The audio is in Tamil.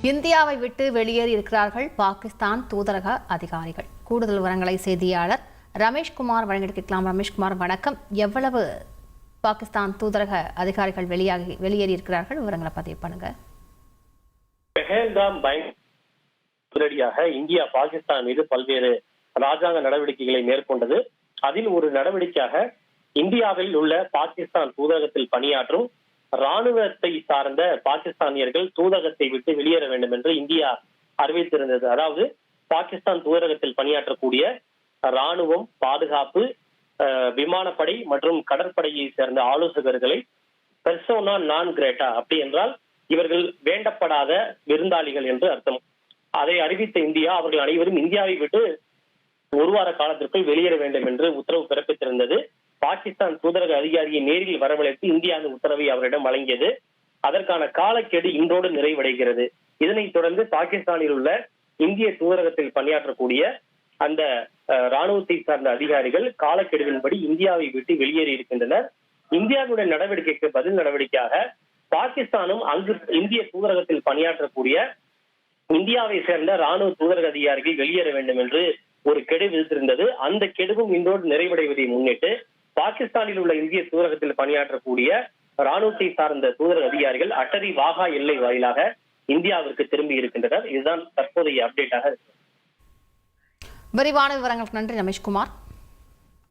இந்தியாவை விட்டு வெளியேறி இருக்கிறார்கள் பாகிஸ்தான் தூதரக அதிகாரிகள். கூடுதல் விவரங்களை செய்தியாளர் ரமேஷ்குமார் வழங்கியிருக்கலாம். ரமேஷ்குமார், வணக்கம். எவ்வளவு பாகிஸ்தான் தூதரக அதிகாரிகள் வெளியேறி இருக்கிறார்கள்? விவரங்களை பதிவு பண்ணுங்க. பெஹல்காம் உடனடியாக இந்தியா பாகிஸ்தான் மீது பல்வேறு ராஜாங்க நடவடிக்கைகளை மேற்கொண்டது. அதில் ஒரு நடவடிக்கையாக இந்தியாவில் உள்ள பாகிஸ்தான் தூதரகத்தில் பணியாற்றும் ராணுவத்தை சார்ந்த பாகிஸ்தானியர்கள் தூதரகத்தை விட்டு வெளியேற வேண்டும் என்று இந்தியா அறிவித்திருந்தது. அதாவது பாகிஸ்தான் தூதரகத்தில் பணியாற்றக்கூடிய ராணுவம், பாதுகாப்பு, விமானப்படை மற்றும் கடற்படையை சேர்ந்த ஆலோசகர்களை பெர்சோனா நான் கிரேட்டா, அப்படி என்றால் இவர்கள் வேண்டப்படாத விருந்தாளிகள் என்று அர்த்தம். அதை அறிவித்த இந்தியா அவர்கள் அனைவரும் இந்தியாவை விட்டு ஒரு வார காலத்திற்குள் வெளியேற வேண்டும் என்று உத்தரவு பிறப்பித்திருந்தது. பாகிஸ்தான் தூதரக அதிகாரியை நேரில் வரவழைத்து இந்தியா அந்த உத்தரவை அவரிடம் வழங்கியது. அதற்கான காலக்கெடு இன்றோடு நிறைவடைகிறது. இதனைத் தொடர்ந்து பாகிஸ்தானில் உள்ள இந்திய தூதரகத்தில் பணியாற்றக்கூடிய அந்த ராணுவத்தை சார்ந்த அதிகாரிகள் காலக்கெடுவின்படி இந்தியாவை விட்டு வெளியேறி இருக்கின்றனர். இந்தியாவுடைய நடவடிக்கைக்கு பதில் நடவடிக்கையாக பாகிஸ்தானும் அங்கு இந்திய தூதரகத்தில் பணியாற்றக்கூடிய இந்தியாவை சேர்ந்த ராணுவ தூதரக அதிகாரிகள் வெளியேற வேண்டும் என்று ஒரு கெடு விதித்திருந்தது. அந்த கெடுவும் இன்றோடு நிறைவடைவதை முன்னிட்டு பாகிஸ்தானில் உள்ள இந்திய தூதரகத்தில் பணியாற்றக்கூடிய ராணுவத்தை சார்ந்த தூதரக அதிகாரிகள் அட்டரி வாகா எல்லை வாயிலாக இந்தியாவிற்கு திரும்பி இருக்கின்றனர். இதுதான் தற்போதைய அப்டேட்டாக. விரிவான விவரங்களுக்கு நன்றி ரமேஷ்குமார்.